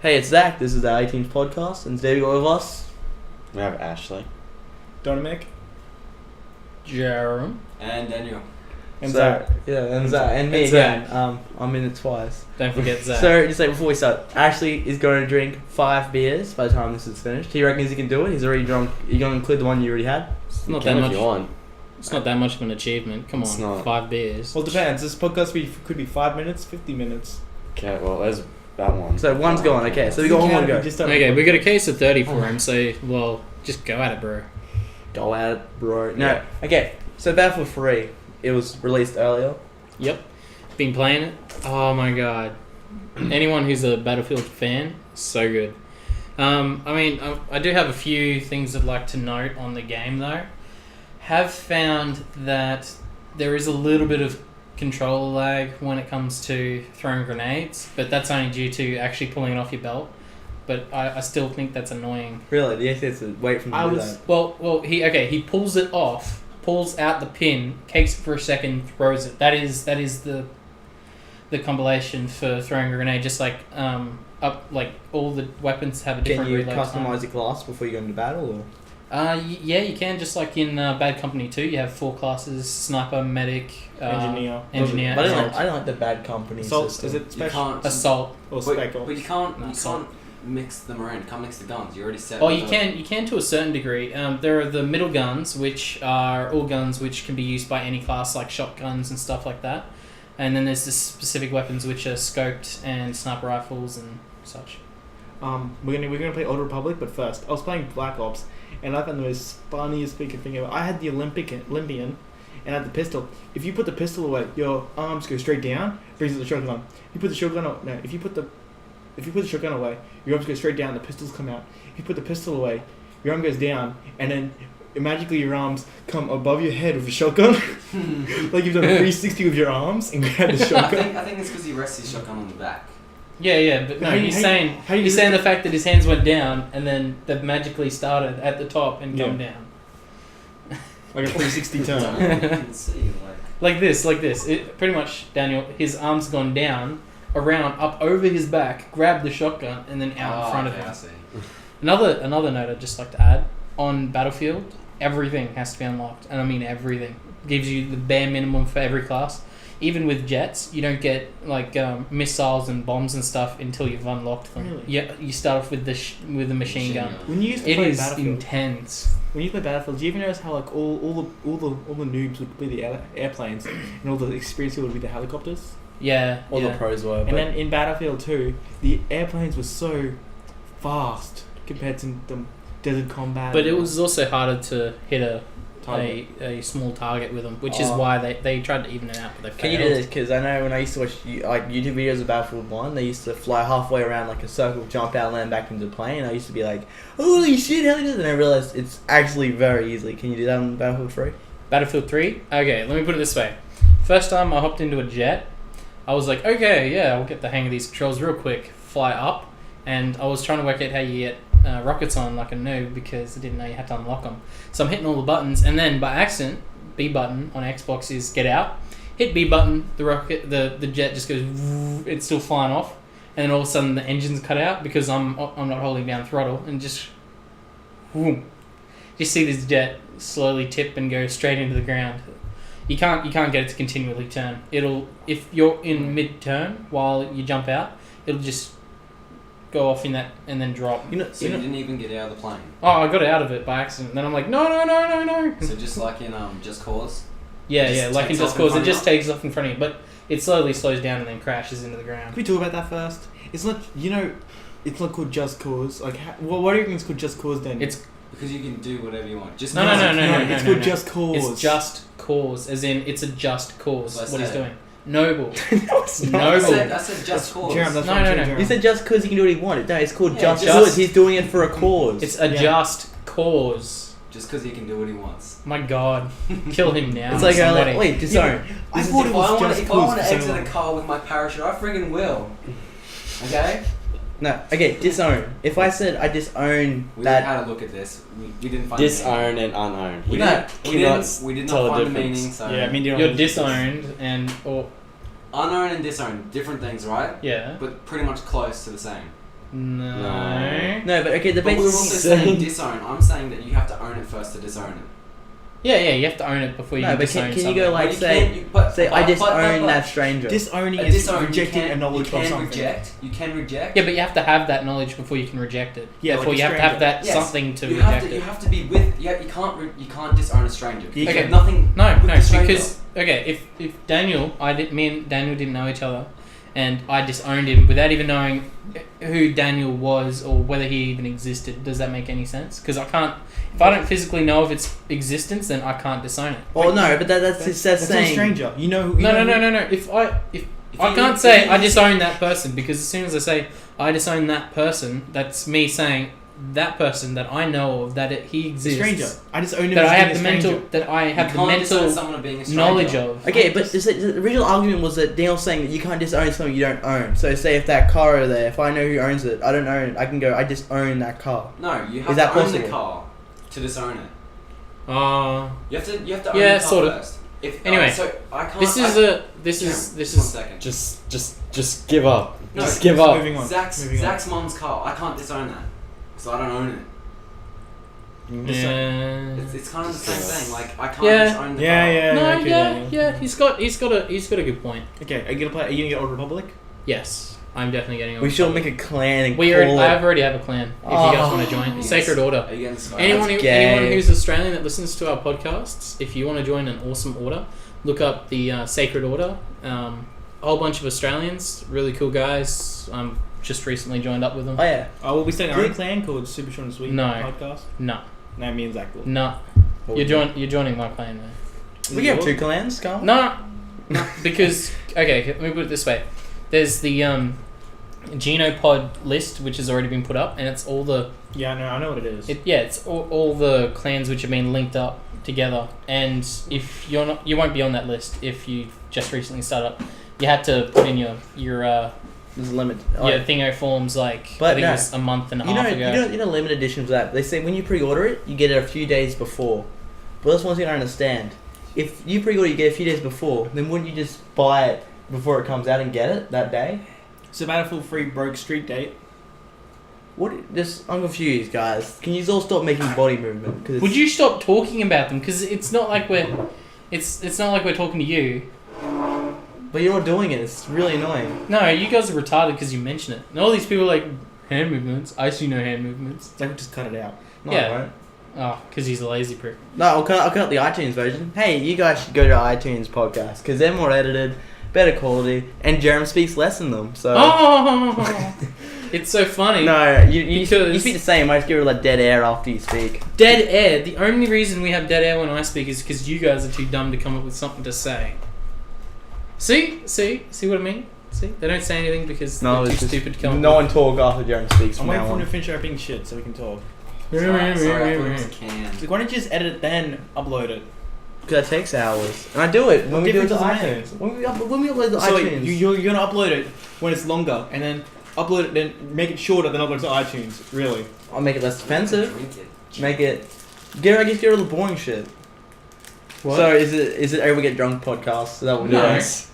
Hey, it's Zach. This is the 18th podcast, and today we got with us. We have Ashley. Dominic. Jerome. And Daniel. And So, Zach. Yeah, and Zach. And me And again. Zach. I'm in it twice. Don't forget Zach. So, just like before we start, Ashley is going to drink 5 beers by the time this is finished. He reckons he can do it. He's already drunk. You're going to include the one you already had? It's You not can that if much. you want. It's not that much of an achievement. Come It's on, not. 5 beers. Well, it depends. This podcast could be 5 minutes, 50 minutes. Okay, well, there's that one. So, one's gone. Okay, so we got one more to go. Okay, we got a case of 30 for him. So, well, just go at it, bro. Go at it, bro. No. Yeah. Okay, so Battlefield 3, it was released earlier. Yep. Been playing it. Oh my god. Anyone who's a Battlefield fan, so good. I do have a few things I'd like to note on the game though. Have found that there is a little bit of controller lag when it comes to throwing grenades, but that's only due to actually pulling it off your belt. But I still think that's annoying. Really? The yes, to wait for him to do that. Well, he pulls it off, pulls out the pin, kicks it for a second, throws it. That is the compilation for throwing a grenade. Just like all the weapons have a different Can you reload customize time. your class before you go into battle? Or? Yeah, you can. Just like in Bad Company 2, you have 4 classes: sniper, medic, Engineer. engineer, But assault. I don't like the Bad Company Assault, system. is it You special? can't. Assault. Or But, spec ops? but you can't. No, You assault. can't mix them around. You can't mix the guns. You already set. Oh, you can to a certain degree. There are the middle guns, which are all guns which can be used by any class, like shotguns and stuff like that. And then there's the specific weapons, which are scoped and sniper rifles and such. We're gonna play Old Republic, but first, I was playing Black Ops, and I found the most funniest freaking thing ever. I had the Olympian, and I had the pistol. If you put the pistol away, your arms go straight down. Brings the shotgun. You put the shotgun. If you put the shotgun away, your arms go straight down. The pistols come out. If you put the pistol away, your arm goes down, and then magically your arms come above your head with a shotgun. Like you've done a 360 with your arms and grabbed the shotgun. I think it's because he rests his shotgun on the back. Yeah, but no, he's saying the fact that his hands went down and then they've magically started at the top and come down. Like a 360 turn. You can see Like this. It pretty much, Daniel, his arms gone down, around, up over his back, grabbed the shotgun, and then out in front of him. I see. Another note I'd just like to add, on Battlefield, everything has to be unlocked. And I mean everything. Gives you the bare minimum for every class. Even with jets, you don't get like missiles and bombs and stuff until you've unlocked them. Really? Yeah, you start off with the machine gun. When you used to It play is Battlefield, intense. when you play Battlefield, do you ever notice how like all the noobs would be the airplanes, and all the experienced people would be the helicopters? Yeah, All the pros were. And then in Battlefield 2, the airplanes were so fast compared to the desert combat. but it was also harder to hit a Target. small target with them, which is Oh. why they tried to even it out, but they Can you failed. do this? Because I know when I used to watch YouTube videos of Battlefield 1, they used to fly halfway around like a circle, jump out, land back into the plane. And I used to be like, holy shit, how do you do that? And I realized it's actually very easy. Can you do that on Battlefield 3? Battlefield 3? Okay, let me put it this way. First time I hopped into a jet, I was like, okay, yeah, I'll get the hang of these controls real quick. Fly up, and I was trying to work out how you get rockets on like a noob because I didn't know you had to unlock them. So I'm hitting all the buttons, and then by accident, B button on Xbox is get out. Hit B button, the jet just goes, it's still flying off, and then all of a sudden the engine's cut out because I'm not holding down throttle, and just, whoom. You see this jet slowly tip and go straight into the ground. You can't get it to continually turn. If you're in mid turn while you jump out, it'll just go off in that and then drop. So you didn't even get out of the plane. Oh, I got out of it by accident. Then I'm like, no. So just like in Just Cause. Yeah, like in takes Just off in Cause, it front of just takes off in front of you, but it slowly slows down and then crashes into the ground. Can we talk about that first? It's not, it's not called Just Cause. Like, what do you think it's called Just Cause then? It's Because you can do whatever you want. Just No, It's called no. Just Cause. It's just cause, as in it's a just cause. That's What he's it. doing, noble, No, it's not. noble. I said Just Cause. Jeremy, that's No, not no, true, no. Jeremy. You said just because he can do what he wanted. No, it's called Yeah, just just- because he's doing it for a cause. It's a Yeah. just cause. Just because he can do what he wants. My God, kill him now. It's like, somebody. wait, disown. I thought it was Just If I Cause want to for so exit a long. car with my parachute, I friggin' will. Okay? No, okay, disown. If I said I disown We that, had a look at this. We didn't find Disown and unown. We You didn't, cannot we did tell not the find the difference. meaning. So Yeah, I mean, You're disowned or unowned and disowned, different things, right? yeah. But pretty much close to the same. No. No, but okay, the But we're basic. also saying disown. I'm saying that you have to own it first to disown it. Yeah, you have to own it before you No, can but disown can you something. go like But you say can't- you- but- say I but- disown but- that stranger? Disowning A is disown, rejecting a knowledge you of can something. reject. You can reject. Yeah, but you have to have that knowledge before you can reject it. Yeah, before like you a have to have stranger. that Yes. something to you reject have to. it. You have to be with. Yeah, you can't disown a stranger. You You can. have nothing. No, with no, the stranger. because okay, if Daniel, me and Daniel didn't know each other, and I disowned him without even knowing who Daniel was or whether he even existed. Does that make any sense? Because I can't. If I don't physically know of its existence, then I can't disown it. Well, no, but that's That's a saying. stranger. You know who? No. If I you- can't if say you- I disown that person, because as soon as I say I disown that person, that's me saying that person that I know of, that he A exists. stranger. I just own him That as I being have a the mental. stranger. That I have you the can't disown mental someone of being a stranger. knowledge of. Okay, but the original argument was that Daniel's saying that you can't disown something you don't own. So say if that car over there, if I know who owns it, I don't own it, I can go, I disown that car. No, you have Is that to own possible? the car to disown it. Uh, You have to own Yeah, the car sort of. first. If, Anyway, so I can't. this is One second. Just give up. No, Just give up. Moving on. Zach's Moving on. Zach's mom's car. I can't disown that, so I don't own it. yeah. It's kind of the same thing. Like I can't Yeah. disown the Yeah, car. yeah. No, okay, yeah, Daniel. yeah. He's got a good point. Okay, are you gonna get Old Republic? Yes, I'm definitely getting. We should make a clan and We call already, it. I already have a clan. If you guys want to join, Yes. Sacred Order. Are you getting Sky? Anyone That's gay. who's Australian that listens to our podcasts, if you want to join an awesome order, look up the Sacred Order. A whole bunch of Australians, really cool guys. Just recently joined up with them. Oh yeah. Oh, will we start our Good. own clan called Super Short and Sweet No. podcast? No, No, me and Zach will. no. You're joining my clan, man. We have two clans, Carl. No, because okay, let me put it this way. There's the Genopod list, which has already been put up, and it's all the Yeah, no, I know what it is. it's all the clans which have been linked up together. And if you're not, you won't be on that list if you just recently started up. You had to put in your There's a limit. thingo forms like But I think no. it was a month and a You half know, ago. you know limited editions of that. They say when you pre-order it, you get it a few days before. But that's one thing I don't understand. If you pre-order, you get a few days before. Then wouldn't you just buy it before it comes out and get it that day? So Battlefield 3 broke street date. What? Just I'm confused, guys. Can you all stop making body movement? Cause Would you stop talking about them? Because it's not like it's not like we're talking to you. But you're not doing it. It's really annoying. No, you guys are retarded because you mention it. And all these people are like hand movements. I see no hand movements. Zach will just cut it out. No, Yeah. I won't. Oh, because he's a lazy prick. No, I'll cut out the iTunes version. Hey, you guys should go to iTunes podcast because they're more edited, better quality, and Jerem speaks less than them. So Oh, it's so funny. no, you Because- speak the same. I just give it like dead air after you speak. Dead air. The only reason we have dead air when I speak is because you guys are too dumb to come up with something to say. See what I mean? See, they don't say anything because No, they're it's too just, stupid to come no up one talk after Jerem speaks I'm from waiting now for him on. to finish opening shit so we can talk. with. Sorry, I thought it was a can. Like, why don't you just edit it then upload it? Because that takes hours, and I do it when What we do it to difference does iTunes. When we upload to So iTunes. you're gonna upload it when it's longer, and then upload it, then make it shorter, then upload it to iTunes. Really? I'll make it less offensive. Drink it. Make it. I guess get rid of the boring shit. What? So is it everybody get drunk podcast? Is that what we're No. doing? Yes.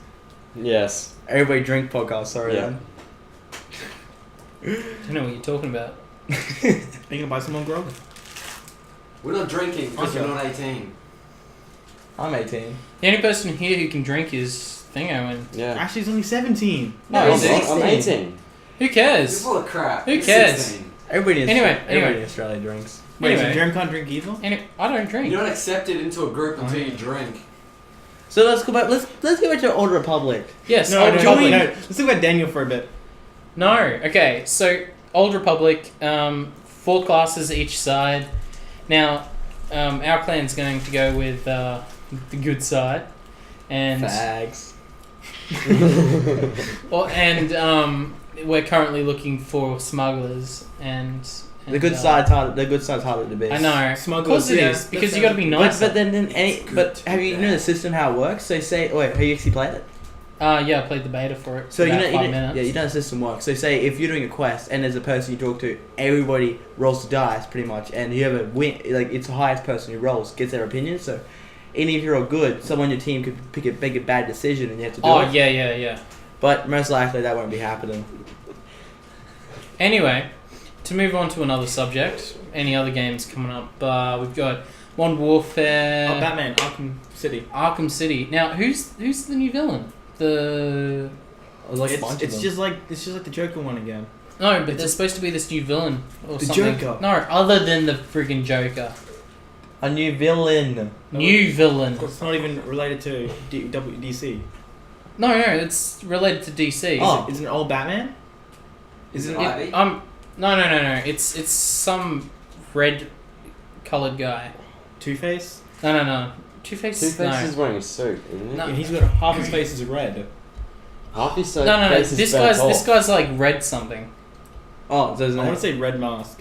Yes. Everybody drink podcast. Sorry Yeah. I don't know what you're talking about. Are you gonna buy some more grog? We're not drinking because Okay. we're not 18. I'm 18. The only person here who can drink is Thingo, and Yeah. Actually, he's only 17. No, I'm, he's 16. I'm 18. who You're cares? full of crap. Who You're cares? 16. Everybody in Anyway. everybody in Australia drinks. Wait, Anyway. so Jerem can't drink either? I don't drink. You're not accepted into a group until you drink. So let's go back. Let's go back to Old Republic. Yes, No, Old no, Republic. no. Let's talk about Daniel for a bit. No, okay. So Old Republic, 4 classes each side. Now, our clan's going to go with the good side, and Fags. we're currently looking for smugglers and The good side's harder. The good side's harder to beat. I know. Smugglers, Of course it yeah, is because that's you got to be nice. But then but have you know the system how it works? So say wait, have you actually played it? Yeah, I played the beta for it. So for you about know, 5 minutes. yeah, you know the system works. So say if you're doing a quest and there's a person you talk to, everybody rolls the dice pretty much, and whoever win, like it's the highest person who rolls gets their opinion. So even if you're all good, someone on your team could make a bad decision and you have to do Oh it. yeah. But most likely that won't be happening. Anyway, to move on to another subject, any other games coming up? We've got Modern Warfare, Batman, Arkham City. Arkham City. Now, who's the new villain? It's just like the Joker one again. No, but there's supposed to be this new villain or The something. Joker. No, other than the friggin' Joker. A new villain. New villain. It's not even related to DC. No, it's related to DC. Oh. Is it an old Batman? Is it It- Ivy? No. It's some red coloured guy. Two-Face? No. Two-Face? Two-Face No. is wearing a suit, isn't he? No. Yeah, he's got half his face is red. Half his suit. No. face is This burnt guy's off. like red something. Oh, so I want to say Red Mask.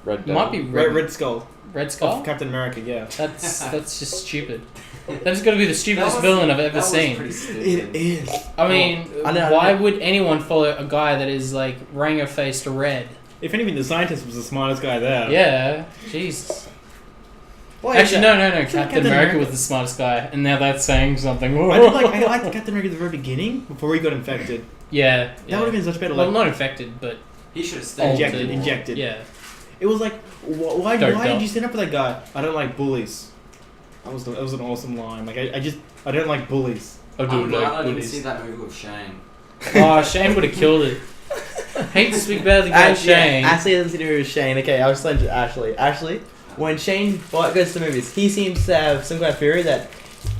Red It might be Devil. Red Skull. Red Skull. Of Captain America, yeah. That's just stupid. That's got to be the That stupidest was- villain I've ever that was seen. pretty stupid. It is. I mean, I know- why would anyone follow a guy that is like ranger faced red? If anything, the scientist was the smartest guy there. Yeah, Jesus. Wait, Actually, no. Isn't Captain America was the smartest guy, and now that's saying something. I liked Captain America at the very beginning before he got infected. Yeah, That would have been such better. well, Like not infected, but He should have stayed. injected. Yeah. It was like, why Doped did up. you stand up for that guy? I don't like bullies. That was an awesome line. Like I don't like bullies. I I'm glad I didn't see that movie with Shane. Oh, Shane would have killed it. Hate to speak badly about Shane. Ashley has nothing to do with Shane. Okay, I was saying to Ashley. Ashley, when Shane goes to the movies, he seems to have some kind of theory that,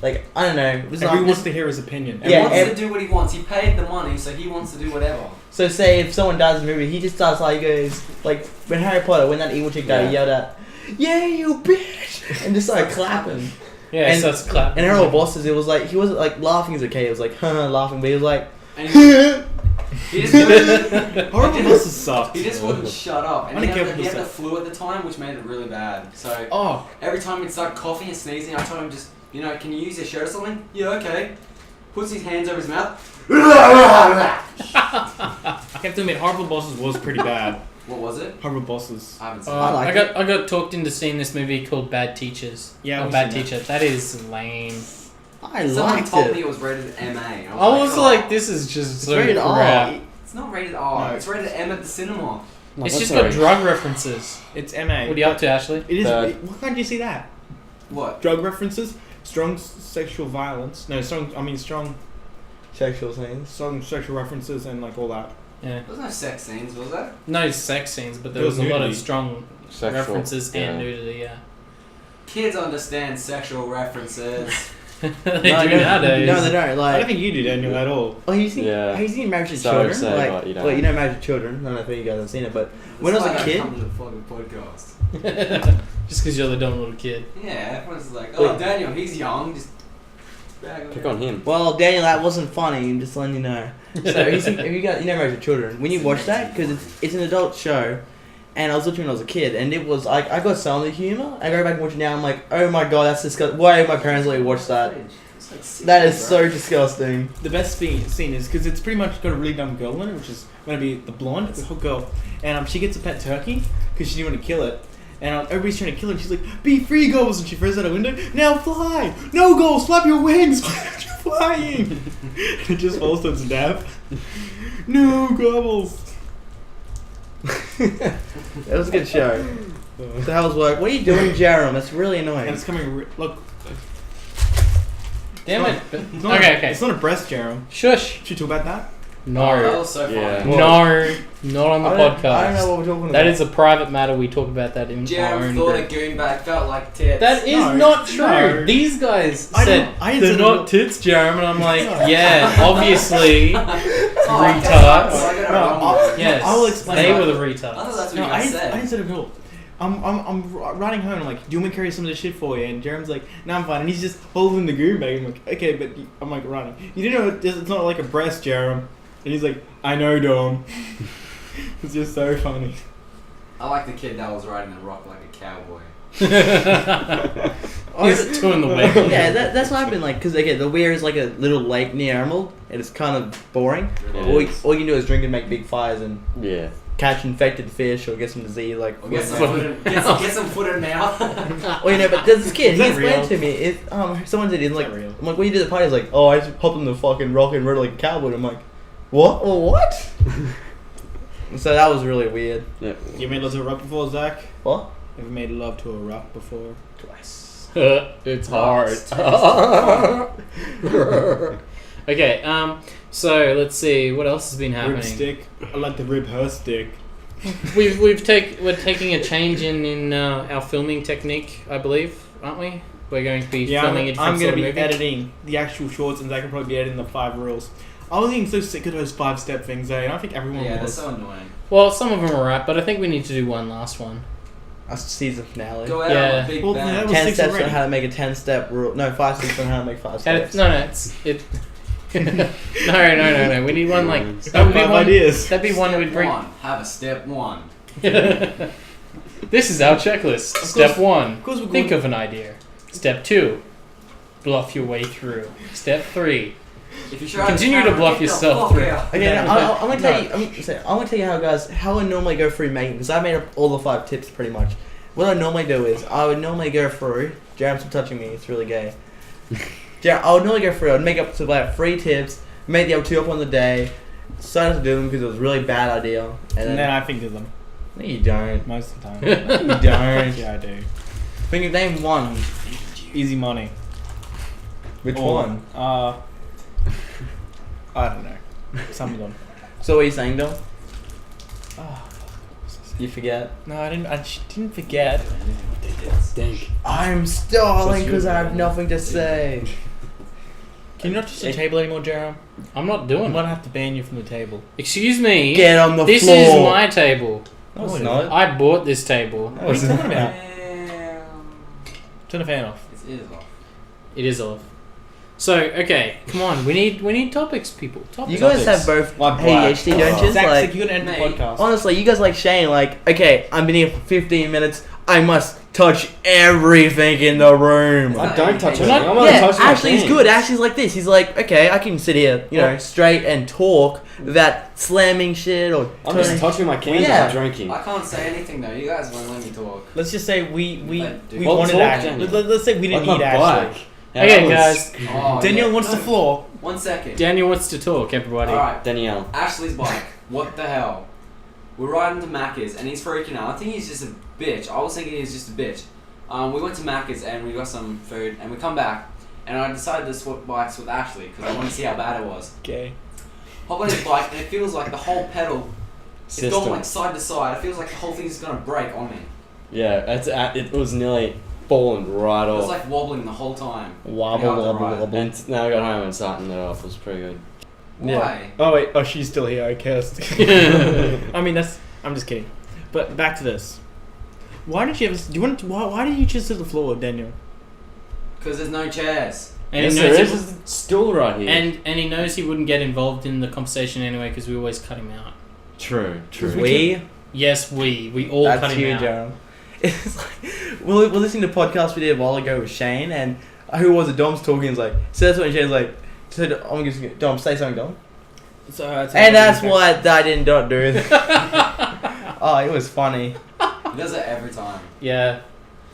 like, I don't know. It was Everyone not wants to hear his opinion. He Yeah, wants to do what he wants. He paid the money, so he wants to do whatever. So say if someone dies in the movie, he just starts like goes like when Harry Potter, when that evil chick died, he yelled out, "Yeah, you bitch!" and just started clapping. Yeah, and- so it's clap. And her old bosses, it was like he wasn't like laughing is okay. It was like laughing, but he was like, And he just wouldn't, Horrible bosses sucked. he just wouldn't shut up. And I he don't had, care the, he what had he the flu at the time, which made it really bad. So Oh, every time he'd start coughing and sneezing, I told him just, can you use your shirt or something? Yeah, okay. Puts his hands over his mouth. I have to admit, Horrible Bosses was pretty bad. What was it? Horrible Bosses. I haven't seen I it. like I got talked into seeing this movie called Bad Teachers. Yeah, Or I've Bad seen Teacher. That is lame. I Someone liked told me it. it was rated MA. I was "Oh." like, this is just It's so rated crap. R. It's not rated R. No. It's rated M at the cinema. No, It's that's just not got right. drug references. It's MA. What are you up to, Ashley? It is. Third. Why can't you see that? What? Drug references, strong sexual violence. No, strong Sexual scenes. sexual references and like all that. Yeah. There was no sex scenes, was there? No sex scenes, but there There was was a lot of nudity. strong Sexual, references yeah. and nudity, yeah. Kids understand sexual references. They do nowadays. No, they don't. I Like, don't think you do, Daniel, at all. oh, you seen? Yeah. Have you seen Marriage to Sorry to Children? say, Like, but you don't. well, you know Marriage to Children. I don't know if you guys have seen it, but when I was That's a why kid, don't come to the fucking podcast. Just because you're the dumb little kid. Yeah, everyone's like, oh, Wait. Daniel, he's young. Just bag Pick on him. well, Daniel, that wasn't funny. I'm just letting you know. So, if you got, Marriage to Children, when you watch that, because it's an adult show, and I was watching when I was a kid, and it was like I got some of the humor. I go back and watch it now. I'm like, oh my god, that's disgusting. Why did my parents let me watch that? It's like 60, That is bro. so disgusting. The best scene is because it's pretty much got a really dumb girl in it, which is going to be the blonde, the hot girl, and she gets a pet turkey because she didn't want to kill it. And everybody's trying to kill her, and she's like, "Be free, goals!" And she throws out a window. Now fly! No, goals! Flap your wings! Why aren't you flying? It just falls to its death. No, gobbles! That was a good show. So how was work? What are you doing, Jerem? That's really And annoying. it's coming. Look. Damn It's it. not- it's not Okay, a, okay. It's not a breast, Jerem. Shush. Should we talk about that? Oh, that No. was so Yeah. funny. No. Not on the I don't know podcast. what we're talking about. That is a private matter. We talk about that in our Jerem own thought a group. goonbag felt like tits. That is No, not true. no. These guys I said didn't- I didn't they're say not that. tits, Jerem, and I'm like, yeah, obviously. Oh, retards. I got it No, wrong. Yes, I will explain they that. were the I retards. thought that's what No, you I guys didn't, said. I didn't say it at all. I'm riding home. I'm like, do you want me to carry some of this shit for you? And Jerem's like, no, I'm fine. And he's just holding the goon bag. I'm like, okay, but I'm like running. You didn't know it's not like a breast, Jerem. And he's like, I know, Dom. It's just so funny. I like the kid that was riding the rock like a cowboy. He's doing the way. Yeah, that's what I've been like. Because again, the weir is like a little lake near Emerald, and it's kind of boring. Yeah. All you can do is drink and make big fires and Yeah. catch infected fish or get some disease. Like, Or get some foot in, get some foot in mouth. well, you know, but there's this kid. Is He that explained real? to me. Someone said, he's like, that real? I'm like, what do you do at the party? He's like, oh, I just hopped on the fucking rock and rode like a cowboy. I'm like, what? Well, what? So that was really weird. Yeah. You made love to a rock before, Zach? What? Ever made love to a rock before? Twice. It's hard. Okay, so let's see what else has been Rib happening. stick. I like to rib her stick. We're taking a change in our filming technique, I believe, aren't we? We're going to be filming a different I'm sort going of to be movie. editing the actual shorts, and Zach can probably be editing the 5 reels. I was getting so sick of those 5-step things, and I think everyone Yeah, was. that's so annoying. Well, some of them are right, but I think we need to do one last one. That's the season finale. Go out Yeah. on a big Well, bang. that was 10 6 steps already. on how to make a 10-step rule. No, 5 steps on how to make 5 steps. No, no. We need one like I that have would be 5 one. ideas. That'd be one Step we'd bring. one. Have a step 1. This is our checklist. Step 1. Of course, we're Think going. of an idea. Step 2. Bluff your way through. Step 3. If you try Continue to camera, bluff get the yourself fuck through. out. Okay, No. I'm gonna tell you. I'm gonna tell you how I normally go through making. Because I made up all the 5 tips pretty much. What I normally do is I would normally go through. Jerem's touching me. It's really gay. I would normally go through. I'd make up to like 3 tips. Make the other 2 up on the day. Decided to do them because it was a really bad idea. And then I think of them no, you don't. most of the time. You don't. Yeah, I do. Think of name one. Easy money. Which Or, one? I don't know. Some of them. So what are you saying, Dom? Oh, You forget. no, I didn't forget. Stink. I'm stalling So because I have stupid. nothing to say. Can you not touch the table anymore, Jerem? I'm not I'm doing gonna it. have to ban you from the table. Excuse me. Get on the This floor. is my table. No, it's No, it not. I bought this table. No, What are it's you not. talking about? Damn. Turn the fan off. It is off. It is off. So okay, come on. We need topics, people. Topics. You guys Topics. have both Like ADHD, don't you? Zach's Like, like, you're gonna end the mate. podcast. honestly, you guys like Shane. Like, okay, I've been here for 15 minutes. I must touch everything in the room. I don't touch We're anything. not- I'm gonna Yeah, touch my Ashley's things. good. Ashley's like this. He's like, okay, I can sit here, straight and talk without slamming shit or I'm just turning. touching my cans Yeah. and drinking. I can't say anything though. You guys won't let me talk. Let's just say we Like, dude. Well, wanted talk, Ashley. Daniel. Let's say we didn't Like need my Ashley. bike. Yeah, Okay, that was- guys. Oh, Daniel yeah. wants the floor. 1 second. Daniel wants to talk. Everybody. Alright, Danielle. Ashley's bike. What the hell? We're riding to Macca's and he's freaking out. I think he's just a bitch. I was thinking he's just a bitch. We went to Macca's and we got some food and we come back and I decided to swap bikes with Ashley because I want to see how bad it was. Okay. Hop on his bike and it feels like the whole pedal is System. going like side to side. It feels like the whole thing's gonna break on me. Yeah, it was nearly falling right It was off. like wobbling the whole time. Wobble, Yeah, wobble, right. wobble. And now I got home and starting it off. It was pretty good. Why? Oh wait. Oh, she's still here. I cursed. I mean, I'm just kidding. But back to this. Why did you have? Do you want? Why did you choose to the floor, Daniel? Because there's no chairs. And Yes, he there knows is. he, There's a stool right here. and he knows he wouldn't get involved in the conversation anyway because we always cut him out. True. We? Yes, we all That's cut him you, out. Jerome. It's like, we're listening to a podcast we did a while ago with Shane, and who was it? Dom's talking, is like, says something, Shane's like, I'm just gonna, Dom, say something, Dom. So, And that's what I did not do. Oh, it was funny. He does it every time. Yeah.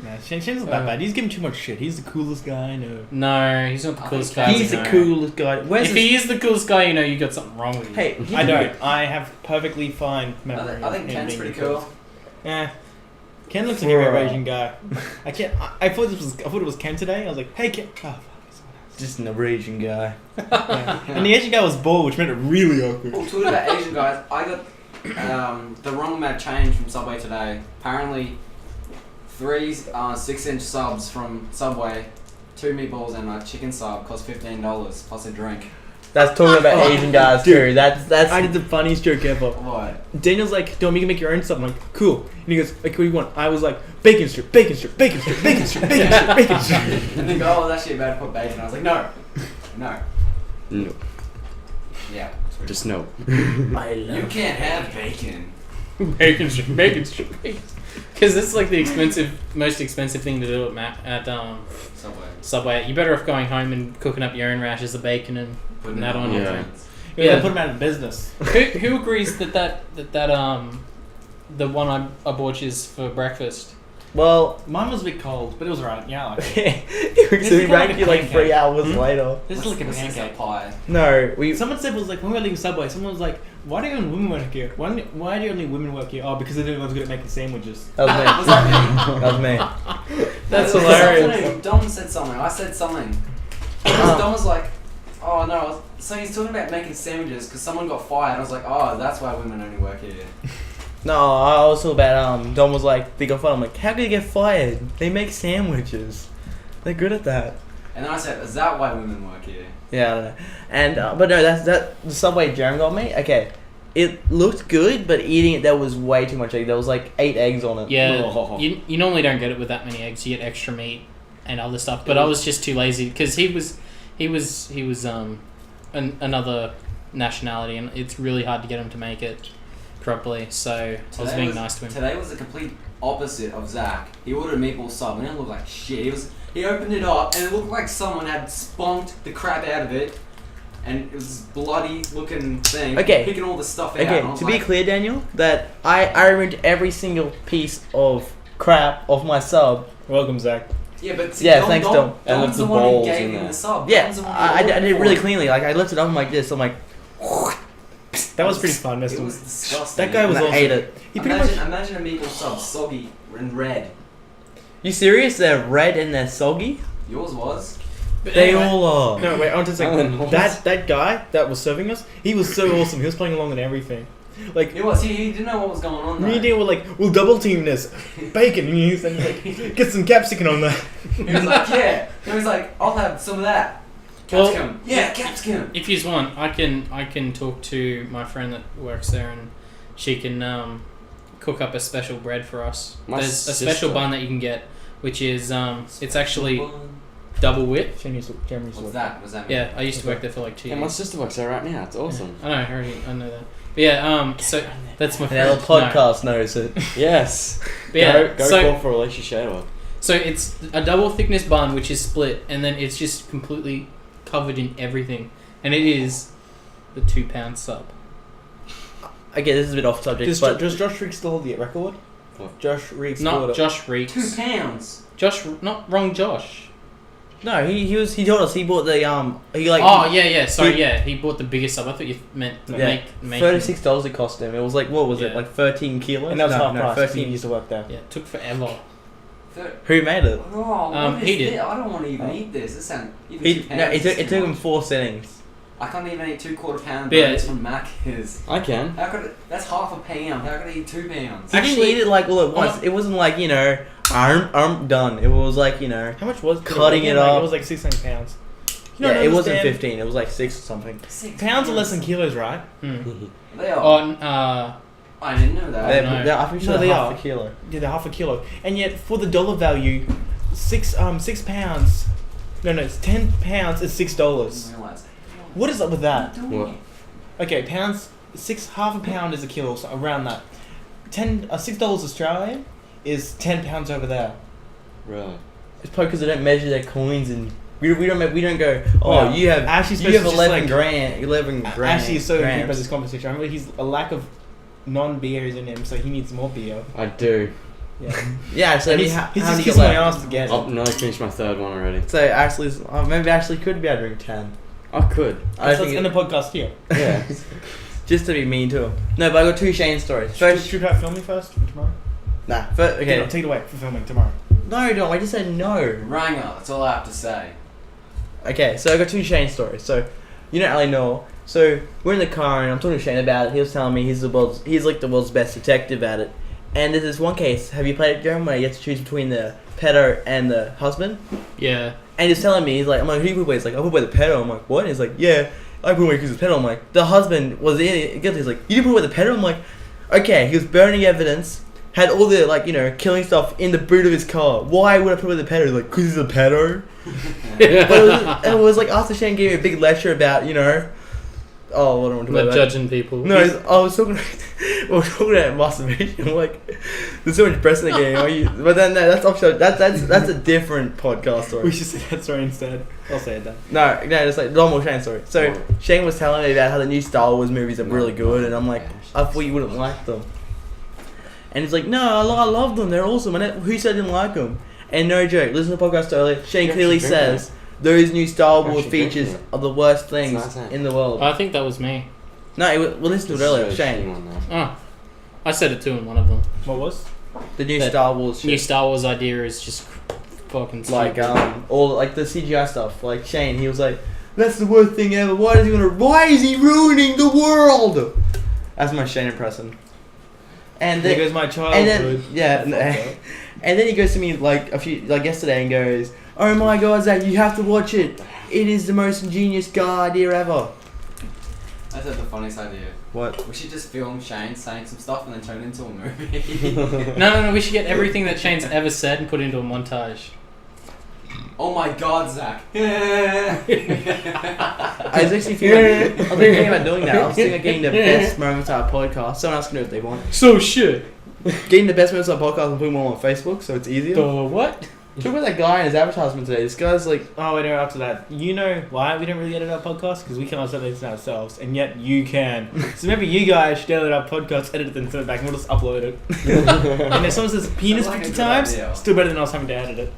Nah, Shane's not that bad. He's giving too much shit. He's the coolest guy I know. No, he's not the I coolest think guy. He's you the know. coolest guy. Where's If his, he is the coolest guy, you know you got something wrong with you. Hey, I don't. I have perfectly fine memory. I think of him Ken's being pretty the cool. coolest. Yeah. Ken looks like a very Asian guy. I can't. I thought it was Ken today. I was like, hey Ken. Oh, fuck, it's someone else. Just an Asian guy. Yeah. And the Asian guy was bald, which made it really awkward. Oh, talking about Asian guys, I got the wrong amount of change from Subway today. Apparently, 3 6-inch subs from Subway, 2 meatballs and a chicken sub cost $15 plus a drink. That's talking about Asian guys too. That's. I did the funniest joke ever. What? Daniel's like, Dom, you can make your own stuff. I'm like, cool. And he goes, like, what do you want? I was like, bacon strip, bacon strip, bacon strip, bacon strip, bacon strip, bacon strip. And the guy was actually about to put bacon. I was like, no. No. Yeah. Just no. I You can't have bacon. Bacon strip, bacon strip, bacon. Because this is like the most expensive thing to do at Subway. Subway. You're better off going home and cooking up your own rashes of bacon and putting that on. Yeah. your Yeah, Yeah. put him out of business. Who agrees that the one I bought you is for breakfast? Well, Mine was a bit cold, but it was alright. Yeah, I like it. it was It's kinda back like you a like pancake. 3 hours Hmm? later. This is like a What's this, pancake. pie. No, we. Someone said was like when we were leaving Subway. Someone was like, "Why do only women work here? Why do only women work here? Oh, because they're the ones good at making sandwiches." That was me. Was that me? That was me. That's No, hilarious. something. Dom said something. I said something. Because Dom was like, oh no. So he's talking about making sandwiches because someone got fired. I was like, oh, that's why women only work here. No, I was talking about Dom was like, they got fired. I'm like, how could you get fired? They make sandwiches. They're good at that. And then I said, is that why women work here? Yeah, I don't know. And but no, that the Subway Jerem got me. Okay, it looked good, but eating it there was way too much egg. There was like 8 eggs on it. Yeah, you normally don't get it with that many eggs. You get extra meat and other stuff. But I was just too lazy because he was another nationality, and it's really hard to get him to make it properly. So I was being nice to him. Today was the complete opposite of Zach. He ordered a meatball sub and it looked like shit. He opened it up and it looked like someone had spunked the crap out of it. And it was this bloody looking thing. Okay. Picking all the stuff out. Okay, and I was to be like, clear, Daniel, that I ruined every single piece of crap off my sub. Welcome, Zach. yeah, but see, Yeah, thanks, Dom. And Dom's with the the one who balls gave in him there. the sub. Yeah, Dom's the one who I did ordered it really for cleanly. Like I lifted it up, I'm like this. I'm like, That was pretty fun. It Messing was with. disgusting. That guy was and I awesome. ate it. He pretty much. Imagine a meatball sub, soggy and red. You serious? They're red and they're soggy. Yours was. But They anyway, all are. No, wait. I want to say Alan, what? that guy that was serving us. He was so awesome. He was playing along and everything. Like It was. He didn't know what was going on. me and Though. Daniel were like, we'll double team this bacon. And he's like, get some capsicum on that. He was like, yeah. He was like, I'll have some of that. Well- Capsicum. Yeah, capsicum. if you want, I can talk to my friend that works there, and she can cook up a special bread for us. My There's a special sister- bun that you can get, which is it's actually double whip. What's that? What's that mean? Yeah, I used to work there for like 2 Yeah, years. my sister works there right now. It's awesome. I know, I know that. But yeah, so that's my And our friend. podcast knows it. Yes. But yeah, Go so call for Alicia Shadow. so it's a double thickness bun which is split, and then it's just completely covered in everything, and it is the 2 pound sub. Okay, this is a bit off subject, but Does Josh Reek still hold the record? What? Josh Reek Not scored it. Josh Reeks. 2 pounds. Josh, not wrong. Josh. no, he told us he bought the he like Oh yeah. Sorry, he- yeah. He bought the biggest sub. I thought you meant Yeah. make $36 it cost him. It was like what was it Yeah. like 13 kilos? And that was no, half no, price. 'cause he 13. used to work there. Yeah, it took forever. Who made it? Oh, what is he did. this? I don't want to even Oh. eat this. This sounds even He 2 pounds. no, it is took too it took him much. 4 sittings. I can't even eat 2 1/4 pound Yeah. burgers from Macca's. I can. How could that's half a pound? How could I eat 2 pounds? He didn't eat it like all at once. It wasn't like arm done. It was like How much was Cutting it like, up. It was like 600 pounds. You yeah, don't it wasn't understand. 15. It was like 6 or something. 6 Pounds are less than kilos, right? They are. Oh, I didn't know that. They're, no. they're, I think No, they're they half are. a kilo. Yeah, they're half a kilo. And yet, for the dollar value, 6 pounds. No, it's 10 pounds is $6. I didn't realize. What is up with that? What? Okay, pounds. Half a pound is a kilo, so around that. $6 Australian is 10 pounds over there. Really? It's probably because they don't measure their coins and we don't go. Oh, Wow. you have Ashley's you have supposed to just, 11 like- grand. 11 grand. Actually, he's so confused grams. about this conversation. I remember he's a lack of non-beers in him, so he needs more beer. I do. Yeah. Yeah, so And he he's how just do you kissing get my left? ass to get I've it. nearly finished my 3rd one already. So Ashley's maybe Ashley could be able to drink 10. I could. I So let's think end the podcast here. Yeah. just to be mean to him. No, but I got 2 Shane stories. First, Should I film me first for tomorrow? nah. First, okay. Okay, take it away for filming tomorrow. No, don't. I just said no. Ranger, that's all I have to say. Okay, so I got 2 Shane stories. So, you know Ali Noel. So we're in the car and I'm talking to Shane about it. He was telling me he's like the world's best detective at it. And there's this one case. Have you played it, Jeremy? Where you have to choose between the pedo and the husband. yeah. And he's telling me, he's like, I'm like, who you put away? He's like, I put away the pedo. I'm like, what? And he's like, yeah, I put away because the pedo. I'm like, the husband was in guilty. He's like, you didn't put away the pedo? I'm like, okay, he was burning evidence, had all the, like, killing stuff in the boot of his car. Why would I put away the pedo? He's like, because he's a pedo? But it was like, after Shane gave me a big lecture about, oh, what do I want to Not about? judging people. No, I was talking. We were talking about masturbation. I'm like, there's so much breast in the game. But then no, that's offshore. That's a different podcast story. We should say that story instead. I'll say it then. No, it's like normal Shane story. So Shane was telling me about how the new Star Wars movies are really good, and I'm like, I thought you wouldn't like them. And he's like, no, I love them. They're awesome. And who said I didn't like them? And no joke, listen to the podcast earlier. Shane You clearly actually drink says those new Star You Wars actually drink features it. are the worst things It's nice, eh? in the world. I think that was me. No, well, listen to it earlier. So Shane, shitty one now. Oh, I said it too in one of them. What was? the new That Star Wars New shit. Star Wars idea is just fucking Like, stupid. all like the CGI stuff. Like Shane, he was like, that's the worst thing ever. Why is he ruining the world? That's my Shane impression. And There then, goes my and childhood. then and then he goes to me like yesterday and goes, oh my god, Zach, you have to watch it. It is the most ingenious idea ever. That's the funniest idea. What? We should just film Shane saying some stuff and then turn it into a movie. No, we should get everything that Shane's ever said and put into a montage. Oh my god, Zach. I was actually thinking about doing that. I was thinking of getting the best moments out of podcast. Someone else can do it if they want. So shit. Getting the best moments out of podcast and putting them on Facebook so it's easier. The what? Talk about that guy in his advertisement today. This guy's like, Oh, wait, no, after that. You know why we don't really edit our podcast? Because we can't set things ourselves, and yet you can. So maybe you guys should edit our podcast, edit it, then send it back, and we'll just upload it. And if someone says penis Sounds like a 50 good times, idea. still better than us having to edit it.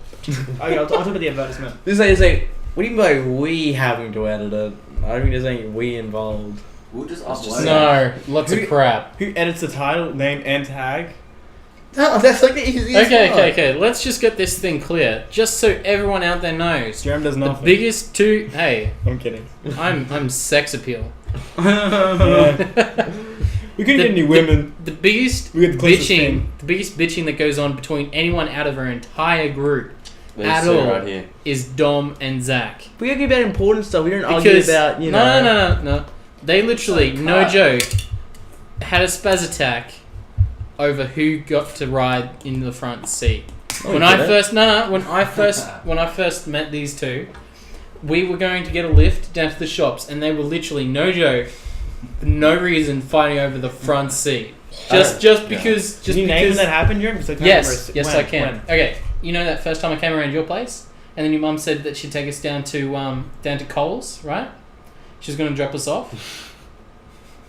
Okay, I'll talk about the advertisement. this is like, what do you mean by we having to edit it? I don't think there's any we involved. We'll just That's upload just- it. No, lots of crap. Who edits the title, name, and tag? No, that's like the easiest Okay. Let's just get this thing clear, just so everyone out there knows. Jerem does The nothing. biggest two. Hey, I'm kidding. I'm sex appeal. Yeah. We couldn't get any women. The biggest We get the closest bitching, thing. the biggest bitching that goes on between anyone out of our entire group These at two all right here. is Dom and Zach. We argue about important stuff. We don't argue about, you know. No. They literally, So no cut. joke, had a spaz attack over who got to ride in the front seat. When I first met these two, we were going to get a lift down to the shops, and they were literally, no joke, for no reason fighting over the front seat. Just because. Can you name when that happened, Jerem? 'Cause I can't Yes, remember I can. when. Okay, you know that first time I came around your place, and then your mum said that she'd take us down to Coles, right? She's gonna drop us off.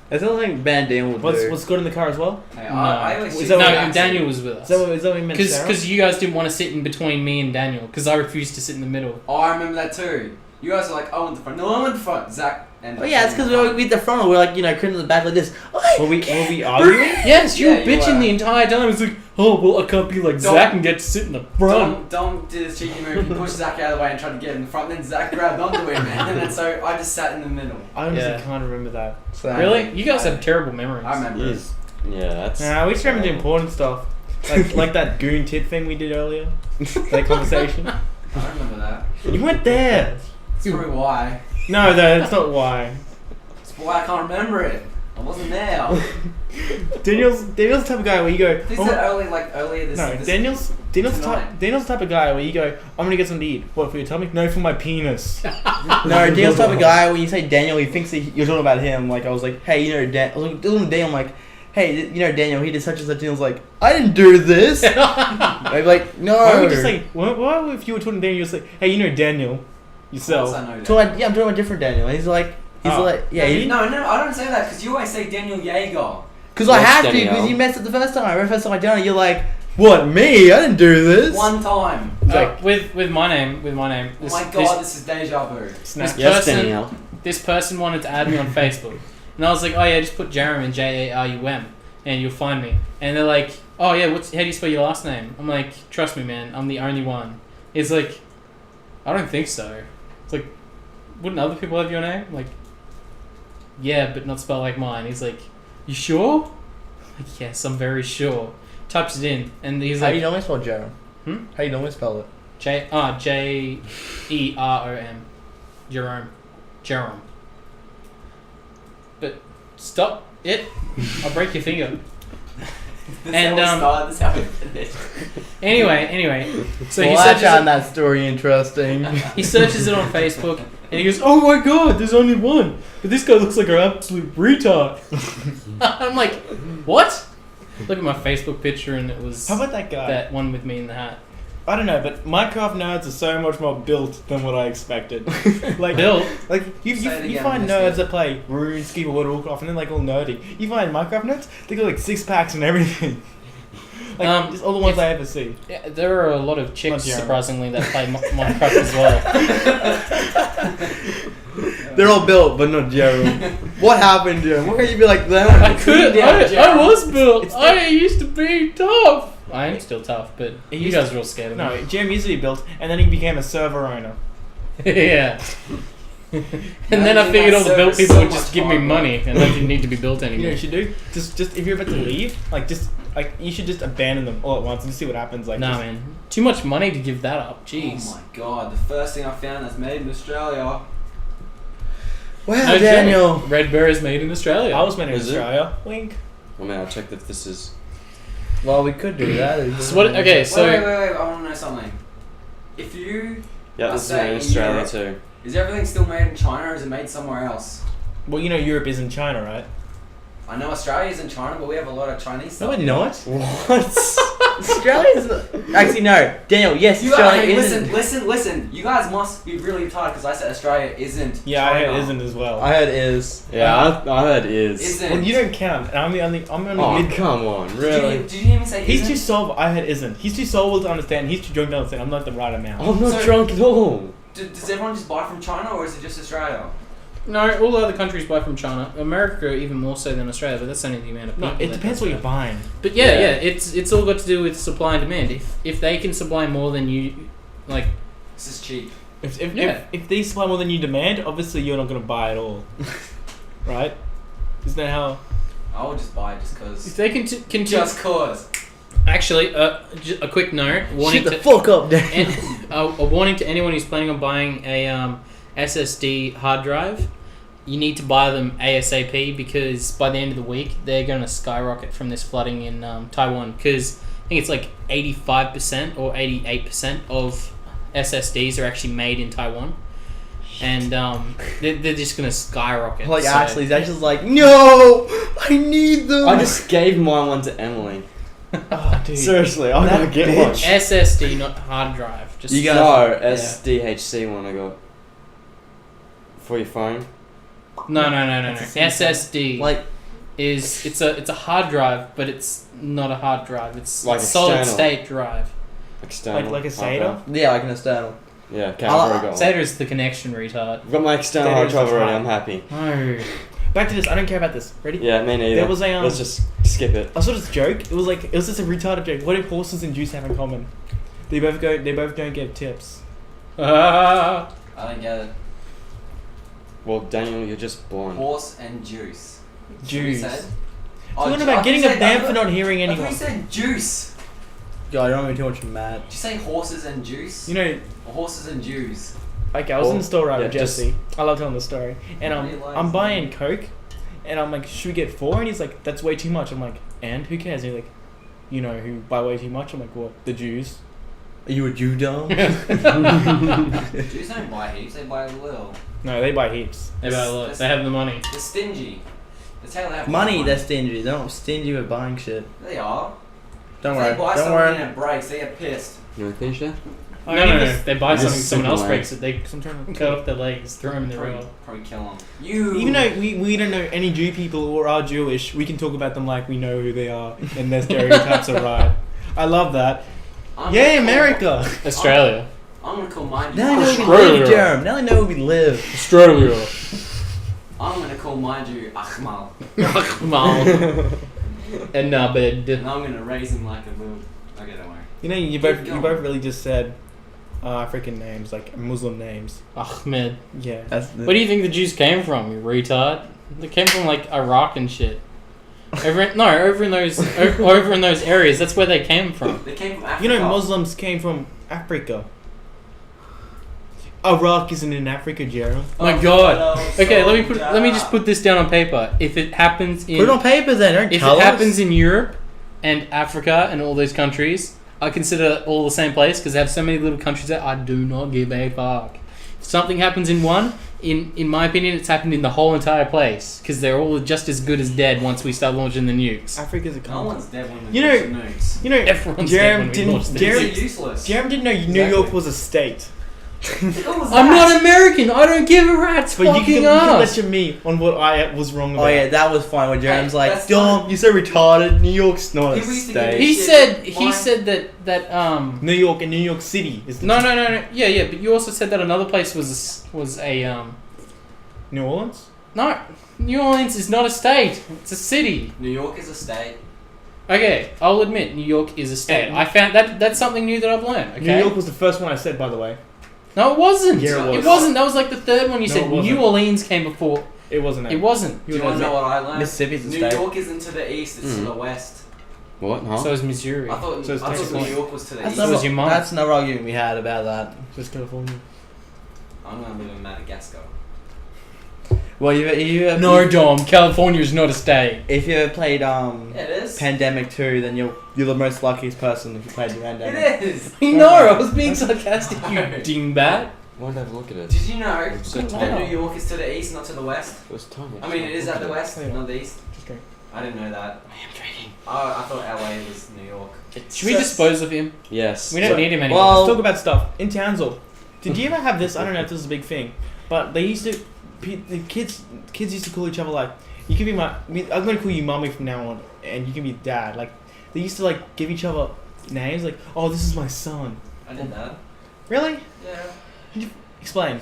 That's not like Van Dam would do. What's good in the car as well? Hey, No. I always Is choose that No, what- the and accent. Daniel was with us. Is that what we meant, Sarah? Because you guys didn't want to sit in between me and Daniel, because I refused to sit in the middle. Oh, I remember that too. You guys were like, I want the front. No, I want the front. Zach and. Oh yeah, it's because we at the front and we're like, you know, cutting to the back like this. Were we arguing? Yes, you Yeah, were you bitching were. the entire time. It's like, oh, well, I can't be like Dom- Zach and get to sit in the front. Dom did this cheeky move. He pushed Zach out of the way and tried to get in the front. Then Zach grabbed onto him, and then so I just sat in the middle. I honestly Yeah. can't remember that. So, Really? You guys have terrible memories. I remember. Yes. Yeah, that's. Nah, we just remember the important stuff. Like that goon tit thing we did earlier. That conversation. I remember that. You weren't there. That's probably why. No, that's not why. That's why I can't remember it. I wasn't there. Daniel's the type of guy where you go. They "Oh, said earlier this. no, this Daniel's the tonight. type of guy where you go. I'm gonna get something to eat. What, for your tummy? No, for my penis. No, Daniel's the type of guy when you say Daniel, he thinks that you're talking about him. Like I was like, hey, you know, I was like, Daniel, I'm like, hey, you know, Daniel, he did such and such. Daniel's like, I didn't do this. I'm like, no. Why would you say? Why if you were talking to Daniel, you say, hey, you know Daniel, yourself. I know that. I'm talking about different Daniel. And he's like, yeah, No, I don't say that because you always say Daniel Yeager. because I Yes, have to, Daniel. because you messed up the first time. The first time I done it, you're like, what, me? I didn't do this. One time. With my name. Oh my god, this is deja vu. Snap. This Yes, person- Danielle. This person wanted to add me on Facebook, and I was like, oh yeah, just put Jarum, Jarum, and you'll find me. And they're like, oh yeah, how do you spell your last name? I'm like, trust me, man, I'm the only one. It's like, I don't think so. It's like, wouldn't other people have your name? Like, yeah, but not spelled like mine. He's like, you sure? I'm like, yes, I'm very sure. Types it in, and he's How do like, you normally spell Jerome? Hmm? How do you normally spell it? Jerom. Jerome. But stop it. I'll break your finger. This And, how we started, this how we finished. Anyway. So well, he I searches found it, that story interesting. he searches it on Facebook, and he goes, "Oh my god, there's only one, but this guy looks like an absolute retard." I'm like, what? Look at my Facebook picture, and it was How about that guy? that one with me in the hat. I don't know, but Minecraft nerds are so much more built than what I expected. Like, Bill, like you Say it again, find I missed nerds that play RuneScape or World of Warcraft and then like all nerdy. You find Minecraft nerds, they got like 6 packs and everything. Like, just all the ones I ever see. Yeah, there are a lot of chicks, Not Jeremy. surprisingly, that play Minecraft as well. They're all built, but not Gerald. What happened to him? Why can't you be like them? I couldn't. I Jeremy. was built. It's I used to be tough. I am still tough, but He you used guys are all scared of me. No, Jeremy used to be built, and then he became a server owner. Yeah. And then Imagine I figured that all the built service people so would just much give me hard work. money, and I didn't need to be built You know anymore. what you should do? Just if you're about to leave, you should just abandon them all at once and see what happens. Like, Nah, just- man. Too much money to give that up. Jeez. Oh my god, the first thing I found that's made in Australia. Wow, No Daniel. joke. Red Bear is made in Australia. I was made in Is it? Australia. Wink. I mean, I'll check if this is. Well, we could do that. So what? Okay, so wait, I want to know something. If you Yeah, I this is say made in in Australia Europe. too. is everything still made in China or is it made somewhere else? Well, you know Europe is in China, right? I know Australia is in China, but we have a lot of Chinese No, stuff. we're not. What? Australia's actually no. Daniel, yes, You Australia hey, isn't. listen. You guys must be really retarded because I said Australia isn't. Yeah, China. it isn't as well. I heard is. Yeah, I heard is. Isn't. Well, you don't count. And I'm the only Oh, mid. come on, Did really? you even say He's isn't? too sober. I heard isn't. He's too sober to understand. He's too drunk to understand. I'm not the right amount. I'm not So- drunk at all. Does everyone just buy from China or is it just Australia? no, all the other countries buy from China. America even more so than Australia, but that's only the amount of people. No, it that depends does what you're that. buying. But yeah, Yeah. it's all got to do with supply and demand. If they can supply more than you, like This is cheap. Yeah. If they supply more than you demand, obviously you're not gonna buy at all, right? Isn't that how? I would just buy it just if because. they can Just cause. actually a quick note warning Shut the to fuck up, Daniel. a warning to anyone who's planning on buying a SSD hard drive. You need to buy them ASAP because by the end of the week they're going to skyrocket from this flooding in Taiwan because I think it's like 85% or 88% of SSDs are actually made in Taiwan. And they're just going to skyrocket. Like so- Ashley's like, no, I need them. I just gave my one to Emily. Oh, dude. Seriously, I'm That gonna get bitch. one. SSD, not hard drive. Just You got- No, SDHC one I got. For your phone. no. That's the same SSD like, it's a hard drive, but it's not a hard drive. It's Like a solid external. state drive. External. Like a hard SATA? drive. yeah, like an external. Yeah, okay, I'll- I've already got one. SATA is the connection retard. I've got my external SATA hard is drive the already, drive. I'm happy. No. Back to this. I don't care about this. Ready? Yeah, me neither. There was a Let's just skip it. I saw this joke. It was just a retarded joke. What do horses and juice have in common? They both don't get tips. Ah. I don't get it. Well, Daniel, you're just born. Horse and juice. That's what you Juice. said? Talking ju- about I getting thought a you damn said- for not hearing I thought anyone. you said juice. God, I don't want to be too much mad. Did you say horses and juice? You know, Or horses and Jews. okay, I was in the store right yeah, with Jesse. I love telling the story. And Really likes I'm buying it. Coke, and I'm like, should we get 4? And he's like, that's way too much. I'm like, and who cares? And he's like, you know who buy way too much? I'm like, what? The Jews. Are you a Jew doll? Jews don't buy heaps, they buy a little. No, they buy heaps. They buy a lot. They have the money. They're stingy. That's how they have Money, they're stingy. They're not stingy with buying shit. They are. Don't If worry. they buy Don't something worry. and it breaks, they get pissed. You want to finish that? No. They buy Just something, someone else simple, breaks it. They I'm trying to cut off their legs, throw them in the river. Probably kill them. You. Even though we don't know any Jew people or are Jewish, we can talk about them like we know who they are and their stereotypes are right. I love that. I'm Yay, gonna call- America! Australia. I'm gonna call my Jew. Now I know we Australia. live, Jerem. Now I know we live. Australia. I'm gonna call my Jew Ahmal. And bed. And I'm gonna raise him like a little. Okay, don't worry. You know, you Keep both going. really just said African names, like Muslim names. Ahmed. Yeah. That's the, Where do you think the Jews came from, you retard? They came from like Iraq and shit. Over in those areas. That's where they came from. They came from Africa. You know, Muslims came from Africa. Iraq isn't in Africa, Gerald. My God. Okay, let me just put this down on paper. If it happens put it on in paper then. Don't if tell it us. happens in Europe and Africa and all those countries, I consider all the same place because they have so many little countries that I do not give a fuck. If something happens in one, in my opinion, it's happened in the whole entire place because they're all just as good as dead once we start launching the nukes. Africa's a No continent. one's dead when You the know- nukes. You know, Everyone's dead when Jerem we didn't. launch this. They're Jerem useless. didn't know New Exactly. York was a state. I'm not American. I don't give a rat's But you fucking can ass. lecture me on what I was wrong about. Oh yeah, that was fine. When Jerem's Hey, like, that's "Dom, not- you're so retarded. New York's not a People used to give state." me- He Shit, why? said that New York and New York City is the No. Yeah, but you also said that another place was a New Orleans. no. New Orleans is not a state. It's a city. New York is a state. Okay, I'll admit New York is a state. And- I found that's something new that I've learned. Okay. New York was the first one I said, by the way. No, it wasn't. Yeah, it was. It wasn't. That was like the third one you No, said. it wasn't. New Orleans came before. It wasn't. It wasn't. Do you want to know what I learned? Mississippi's a New state. York isn't to the east, it's to the west. What? Huh? So is Missouri. I thought, So it's I thought technically- New York was to the That's east. That was your mum. That's another argument we had about that. Just California. I'm going to live in Madagascar. Well, you No, Dom. California is not a state. if you ever played Yeah, it is. Pandemic 2, then you're the most luckiest person if you played the Pandemic. It is. No, I was being sarcastic. You dingbat. Why did I have a look at it? Did you know It's so that tiny. New York is to the east, not to the west? It was tiny. I mean, it is at the west, Yeah. not the east. Just drink. I didn't know that. I am drinking. I thought LA was New York. Should we dispose of him? Yes. We don't need him anymore. Well- Let's talk about stuff in Townsville. Did you ever have this? I don't know if this is a big thing, but they used to. The kids used to call each other like, you can be I'm going to call you mommy from now on, and you can be dad. Like, they used to like give each other names like, oh, this is my son. I did that. Really? Yeah. Explain.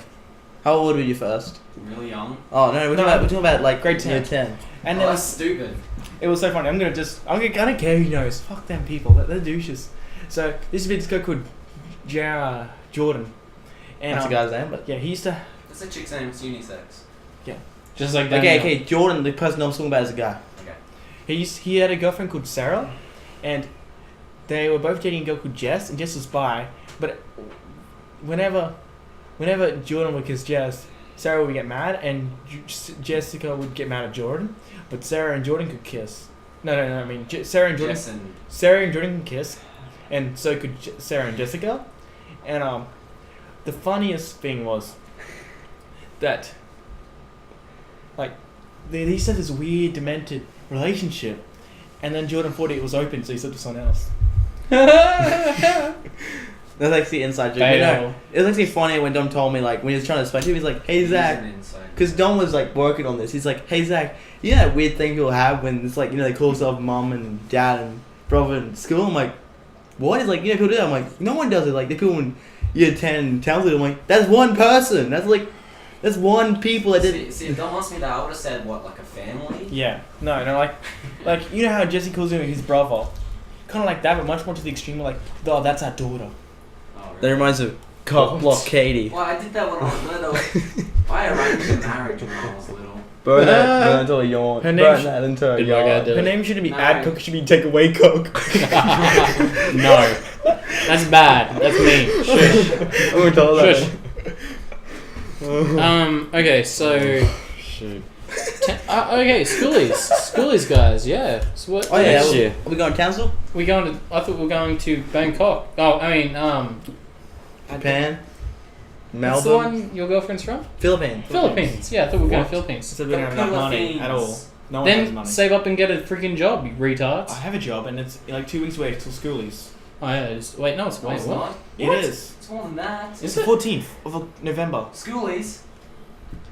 How old were you first? Really young. Oh no, we're talking about like Grade 10. year 10. And Oh, it that's was stupid. it was so funny. I don't care who knows. Fuck them people. They're douches. So there used to be this guy called Jordan. And That's a guy's name, but yeah, he used to. That's a chick's name, it's unisex. Just like okay. Jordan, the person I'm talking about is a guy. Okay. He had a girlfriend called Sarah, and they were both dating a girl called Jess, and Jess was bi. But whenever Jordan would kiss Jess, Sarah would get mad, and Jessica would get mad at Jordan. But Sarah and Jordan could kiss. No. I mean, Sarah and Jordan. Jess and Sarah and Jordan can kiss, and so could Sarah and Jessica. And the funniest thing was that, like, they used to have this weird, demented relationship, and then Jordan thought it was open, so he slept with someone else. That's actually inside joke. Fail. You know, it was actually funny when Dom told me, like, when he was trying to explain to me, he's like, "Hey Zach," because Dom was like working on this. He's like, "Hey Zach, you know that weird thing people have when it's like, you know, they call themselves mum and dad and brother in school." I'm like, "What?" He's like, "You know, people do that." I'm like, "No one does it." Like the people in year 10 in Townsville. I'm like, "That's one person. That's one people that did." See, if Don asked me that, I would have said, what, like a family? Yeah, no, like you know how Jesse calls him his brother, kind of like that, but much more to the extreme. Like, oh, that's our daughter. Oh, That really? reminds me of Cock Block Katie. Well, I did that when I was little. I arranged a marriage when I was little. Burn that until a yawn. Her Burn name's- that into a Good luck, I yawn. did. Her name shouldn't be No. Ad Cook, it should be Take Away Cook. No. That's bad. That's mean. Shush. I won't tell Shush. that. Okay, so Shoot. okay, schoolies, guys. Yeah. So what? Oh yeah, Next are year. we going to Townsville? We going to? I thought we were going to Bangkok. Oh, I mean, Japan? what's the Melbourne? one your girlfriend's from? Philippines. Philippines. Yeah, I thought we were going What? to Philippines. So we don't have enough money at all. No one has Then money. save up and get a freaking job, you retards. I have a job, and it's like 2 weeks away till Schoolies. Oh yeah. Wait, no, it's No, wait, it's what? not. It What? is. It's more than that. It's Is the it? 14th of November. Schoolies.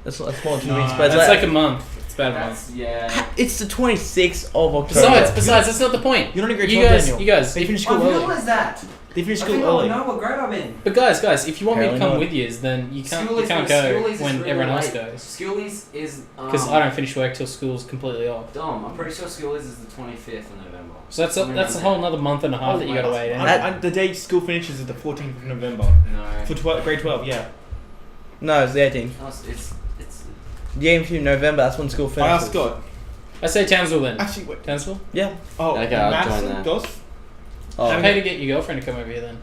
That's more than 2 No, weeks, but That's like a month. It's about a month. That's, yeah. it's the 26th of October. Besides, that's not the point. You're not in grade You 12, guys, Daniel. you guys. They If, finished I school early. realised that. They finished I school think I early. know what grade I'm in. but guys, if you want me to Apparently come not. with you, then you can't Schoolies go is when really everyone else late. goes. Schoolies is. Because I don't finish work till school's completely off. Dumb. I'm pretty sure Schoolies is the 25th of November. So that's a whole another month and a half that you gotta wait. In. The day school finishes is the 14th of November. No. For grade 12, yeah. No, it's the 18th. No, it's. The 18th of November, that's when school I finishes. asked Scott. I say Townsville then. Actually, wait. Townsville. Yeah. Oh, Okay, I'll join Madison that. Goss Oh. Pay to get your girlfriend to come over here then.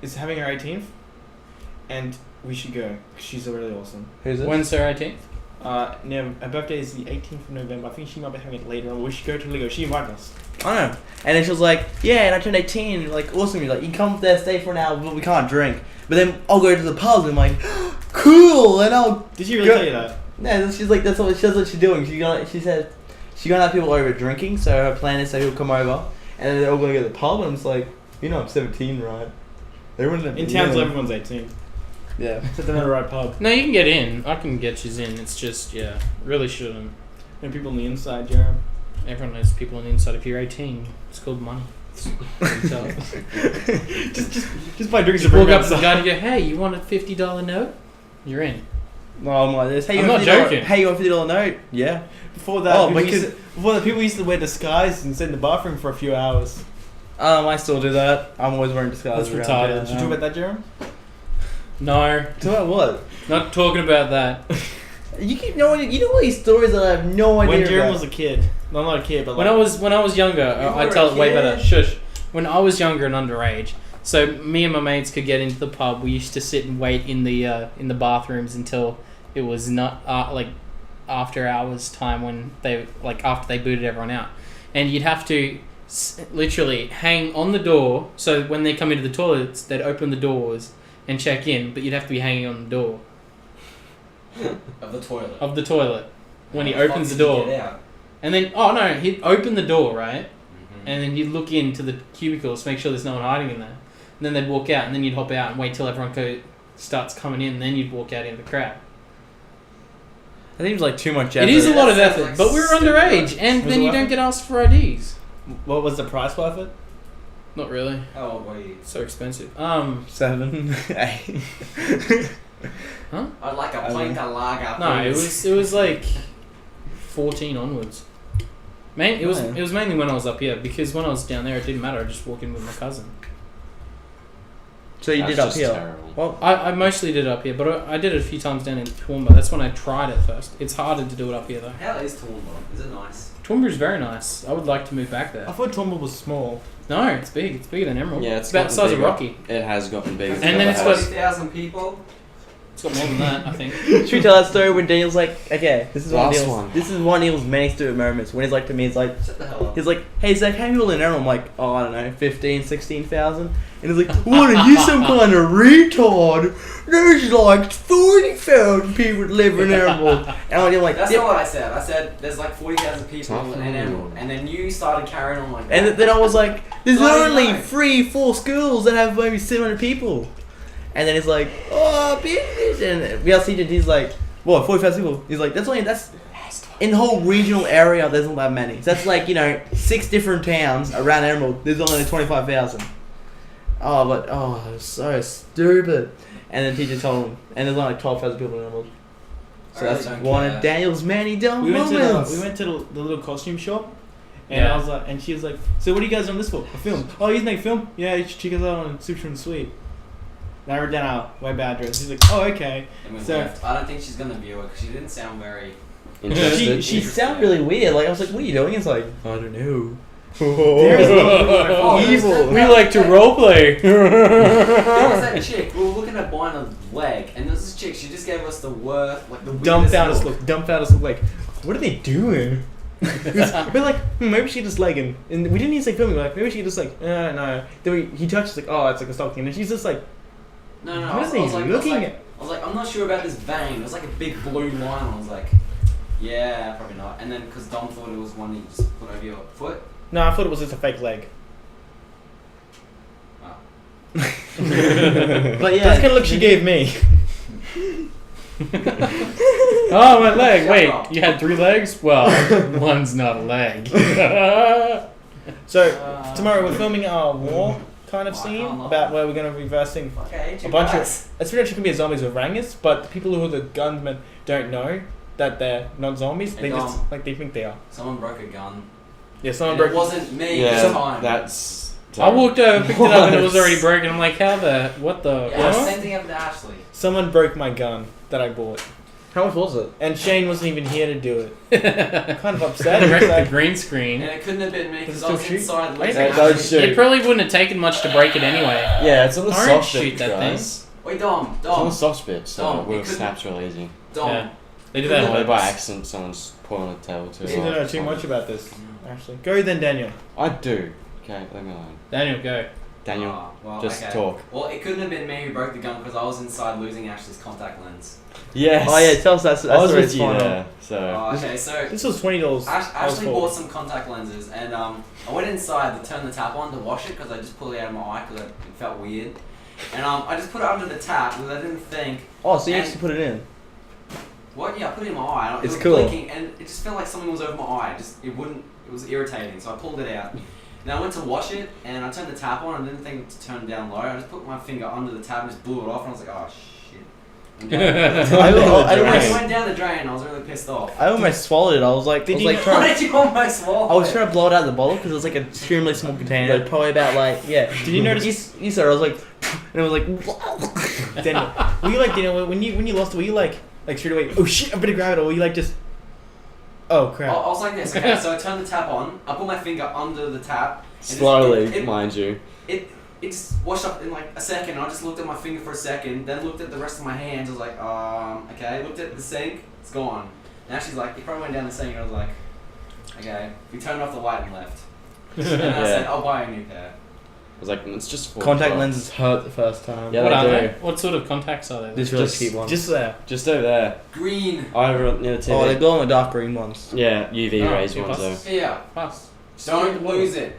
is having her 18th, and we should go. 'Cause she's really awesome. Who's it? When's her 18th? No, her birthday is the 18th of November. I think she might be having it later on. We should go to Lego. She invited us. I know. And then she was like, "Yeah, and I turned 18. Like, awesome. You're like, you can come there, stay for an hour, but we can't drink. But then I'll go to the pub." And I'm like, "Cool." And I'll. Did she really Go- tell you that? Yeah, she's like, that's what she's doing. She said she's gonna have people over drinking. So her plan is that he'll come over, and then they're all gonna go to the pub. And I'm just like, I'm 17, right? Everyone In Townsville, everyone's 18. Yeah. Set them at the right pub. No, you can get in. I can get you in. It's just, yeah, really shouldn't. And people on the inside, Jared. Everyone knows people on the inside. If you're 18, it's called money. just buy drinks. Just walk up to the guy and go, hey, you want a $50 note? You're in. No, I'm like this. Hey, I'm you want not $50 joking. Hey, you want $50 note? Yeah. Before that, Oh, people used to wear disguise and sit in the bathroom for a few hours. I still do that. I'm always wearing disguises. That's around retarded. here. Did you talk about that, Jeremy? No, Talk about what? not talking about that. You keep knowing. You know all these stories that I have no idea When Jeremy about. was a kid. No, not a kid, but like... When I was younger, I were tell a it way kid. better. Shush. When I was younger and underage, so me and my mates could get into the pub. We used to sit and wait in the bathrooms until it was not like after hours time when they after they booted everyone out, and you'd have to literally hang on the door. So when they come into the toilets, they'd open the doors and check in, but you'd have to be hanging on the door Of the toilet. of the toilet when he How the fuck opens the did you door. get out? And then, oh no, he'd open the door, right? Mhm. And then you'd look into the cubicles to make sure there's no one hiding in there. And then they'd walk out, and then you'd hop out and wait till everyone starts coming in, and then you'd walk out into the crowd. That seems like too much It effort. is a lot of That sounds effort, like but we were stupid. underage, and Was then it you worth don't it? get asked for IDs. What was the price worth it? Not really. How old were you? So expensive. 7, 8. I'd like a pint of lager. No, please. it was like 14 onwards. It was Oh. it was mainly when I was up here, because when I was down there it didn't matter. I just walked in with my cousin. So you That's did up just here. terrible. Well, I mostly did it up here, but I did it a few times down in Toowoomba. That's when I tried it first. It's harder to do it up here though. How is Toowoomba? Is it nice? Toowoomba is very nice. I would like to move back there. I thought Tomba was small. No, it's big. It's bigger than Emerald. Yeah, it's about the gotten size of bigger. Rocky. It has gotten bigger. And then it's got- 40,000 people. It's got more than that, I think. should we tell that story when Daniel's like, okay, this is one of Last Neil's, one. this is one of Neil's many stupid moments. When he's like to me, he's like, Shut the hell up. he's like, hey Zach, how many people in Emerald? I'm like, oh, I don't know, 15, 16,000. And he's like, what are you, some kind of retard? There's like 40,000 people that live in Emerald. And I'm like, That's "Yeah." not what I said. I said there's like 40,000 people Tough. in Emerald, and then you started carrying on like that. And then I was like, there's So I didn't only know. 3-4 schools that have maybe 700 people. And then it's like, oh, business. And we asked CJ, he's like, what, 45 people? He's like, that's in the whole regional area, there's not that many. So that's like, 6 different towns around Emerald, there's only 25,000. Oh, but, it was so stupid. And then teacher told him, and there's only like 12,000 people in Emerald. So I really that's don't one care. of Daniel's many dumb We went moments. to the little costume shop, and Yeah. I was like, and she was like, so what are you guys on this for? A film? Oh, you make film? Yeah, you should check us out on Super and Sweet. And I wrote down our web address. She's like, oh, okay. And we So- left. I don't think she's gonna view it because she didn't sound very. Interested? She sounded really weird. Like I was like, "What are you doing?" It's like, I don't know. There's a lot of people that follow. Evil. We like to roleplay. There was that chick. We were looking at buying a leg, and there's this chick. She just gave us the worst, like the weirdest Dumbfounders look. look. Dumbfounders look like, what are they doing? We're like, maybe she just like, and we didn't even say filming. We're like, maybe she just like, I don't know. Then he touches like, oh, it's like a stock thing, and she's just like, No, what I are was, they I was like, looking I was at? like, I was like, I'm not sure about this vein. It was like a big blue line. I was like, yeah, probably not. And then because Dom thought it was one that you just put over your foot. No, I thought it was just a fake leg. Oh. But That's yeah, kind of look she gave me. Oh, my leg. Shut Wait, up. you had 3 legs? Well, one's not a leg. So tomorrow we're filming our war kind of Oh, I scene can't lie. about where we're going to be versing Okay, a bunch of. It's pretty much going to be zombies with rangers, but the people who are the gunmen don't know that they're not zombies. Hey, They Dom. just like they think they are. Someone broke a gun. Yeah, someone And it broke. wasn't me this Yeah, time. that's. I walked over, picked it up, and it was already broken. I'm like, what the? Yeah, Huh? same thing happened to Ashley. Someone broke my gun that I bought, how much was it? and Shane wasn't even here to do it. What? Kind of upset. Wrecked because the green screen. And it couldn't have been me because Does it I was still shoot? inside Wait, losing it does Ashley. shoot. It probably wouldn't have taken much to break it anyway. Yeah, it's on the Don't soft shoot bit, that guys. Wait, Dom, It's on Dom, the soft bit, so Dom, it would it have couldn't- snapped real easy. Dom. Yeah. They do Yeah. that. Only on by purpose. accident, someone's pulling a tail too. you don't know too much about this. Actually, go then, Daniel. I do. Okay, leave me alone. Daniel, go. Daniel, Ah, well, just okay. talk. Well, it couldn't have been me who broke the gun because I was inside losing Ashley's contact lens. Yes. Oh yeah, tell us that. I was story with is you fun. there, so. Oh, okay, so This was $20. Ashley bought some contact lenses, and I went inside to turn the tap on to wash it because I just pulled it out of my eye because it felt weird. And I just put it under the tap because I didn't think. Oh, so you And- actually put it in. What? Yeah, I put it in my eye. It It's was cool. blinking, and it just felt like something was over my eye. It wouldn't. It was irritating, so I pulled it out. Now I went to wash it, and I turned the tap on. I didn't think to turn it down low. I just put my finger under the tap and just blew it off, and I was like, oh shit. I'm down. I And it almost, went down the drain. I was really pissed off. I almost swallowed it. I was like, Did I was you- like Why trying. did you almost swallow I was it? trying to blow it out of the bottle because it was like an extremely small container. It was probably about like Did you notice? You saw it. I was like, and it was like. Daniel, were you like Daniel when you lost it? Were you like straight away? Oh shit! I'm gonna grab it. Or were you like just? Oh I crap! was like this. Okay, so I turned the tap on. I put my finger under the tap. and Slowly, it mind you. just washed up in like a second. I just looked at my finger for a second, then looked at the rest of my hands. I was like, okay. Looked at the sink, it's gone. Now she's like, it probably went down the sink. And I was like, okay. We turned off the light and left. And I said, I'll buy a new pair. I was like, it's just Contact $4. lenses hurt the first time. Yeah, What they are do. they? What sort of contacts are they? This really Just- cheap one. Just there. Just over there. Green. Over near the TV. Oh, they glow in the dark green ones. Yeah, UV Oh, rays yeah, ones though. plus- Here. Pass. Don't lose it.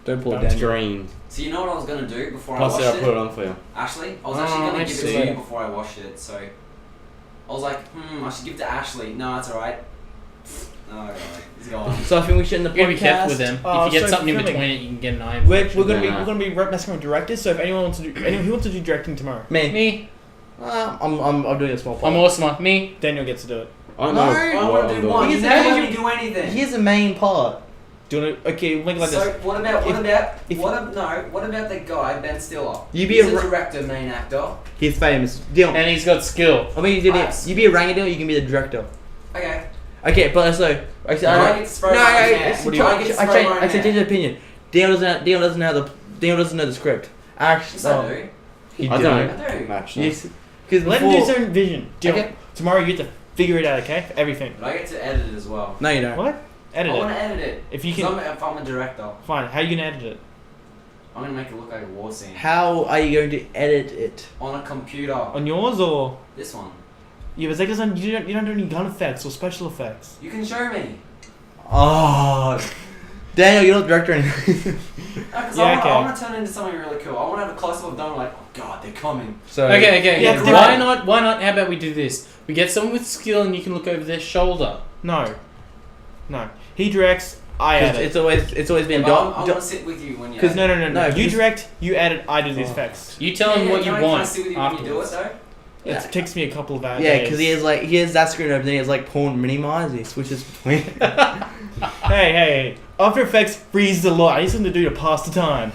Don't pull it It's down. green. So you know what I was gonna do before Plus, I I'll washed put it it? on for you. Ashley? I was Oh, actually I gonna give see. it to you before I washed it. So I was like, I should give it to Ashley. No, it's alright. No, alright. It's gone. So I think we should end the You gotta be careful podcast. with them. Oh, If you get so something in filming. between it, you can get an eye We're infection. gonna be messing with directors. So if anyone wants to do who wants to do directing tomorrow, Me. Me. I'm doing a small part. I'm awesome. Me. Daniel gets to do it. I No, know. I what want I'm to do doing. one. He's You the never man let me do anything. Here's the main part. Do you want to? Okay, we'll make it like So this. what about if- what about the guy Ben Stiller? You be He's a a director, main actor. He's famous. Deal. And he's got skill. I mean, you be a orangutan, you can be the director. Okay. Okay, but so actually, No, I I get to spray my own hair. What do I you? get to I spray change. my own I change hair. his opinion. Daniel doesn't know the script. Actually, Yes, I do. he I do. don't. I do. Actually. Because Let him do his own vision. Deal. Okay. Tomorrow you get to figure it out. Okay, for everything. But I get to edit it as well. No, you don't. What? Edit I want it. to edit it. If you 'Cause can, if I'm a director, fine. How are you gonna edit it? I'm gonna make it look like a war scene How are you going to edit it? on a computer. On yours or? This one. Yeah, but Zach doesn't. You don't do any gun effects or special effects. You can show me. Oh, Daniel, you're not director anything. Because Yeah, I okay. want to turn into something really cool. I want to have a close up of them like, oh god, they're coming. So Okay. Yeah, Yeah, why not? Why not? How about we do this? We get someone with skill, and you can look over their shoulder. No. He directs. I edit. It's always been But I want Don. to sit with you when you. Because no. No, You because- direct. You edit. I do the Oh. effects. You tell him what you Can I want sit with you when you do it afterwards. though? Yeah. It takes me a couple of hours. Yeah, because he has that screen open, then he has like porn minimize. He switches between. Hey. After Effects freezes a lot. I need something to do to pass the time.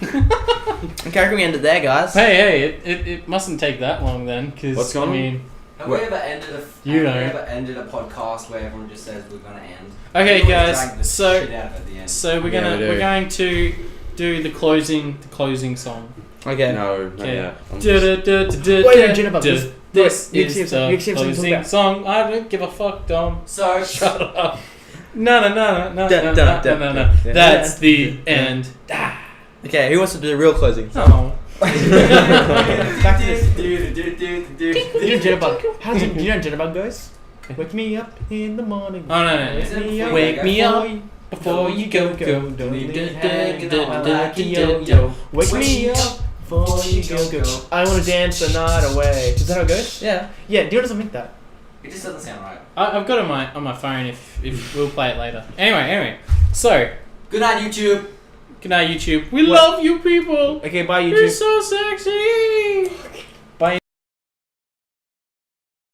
Okay, we ended there, guys. Hey, it mustn't take that long then, because What's going I on? mean, Have we ever ended You know. a podcast where everyone just says we're gonna end? Okay, We always drag guys. the So shit out of it at the end. we're Yeah, gonna we do. we're going to do the closing song. Okay. No, not Okay. yet. I'm just- Wait, Jennifer, This wait, you is actually the have something to talk closing about. song. I don't give a fuck, Dom. So Shut up. No. Dun, dun, dun, dun. That's the end. Okay, who wants to do the real closing? Oh. Back to this. You know Jitterbug. How does it, you know Jitterbug goes? Wake me up in the morning. Oh, no. Is it before Wake you me go? up before you go. Don't leave me hanging on like a yo-yo. Wake me up before you go. I want to dance the night away. Is that how it goes? Yeah. Yeah, Dio doesn't make that. It just doesn't sound right. I've got it on my phone. If we'll play it later. Anyway. So Good night, YouTube. good night, YouTube. We love you people. Okay, bye You're YouTube. so sexy.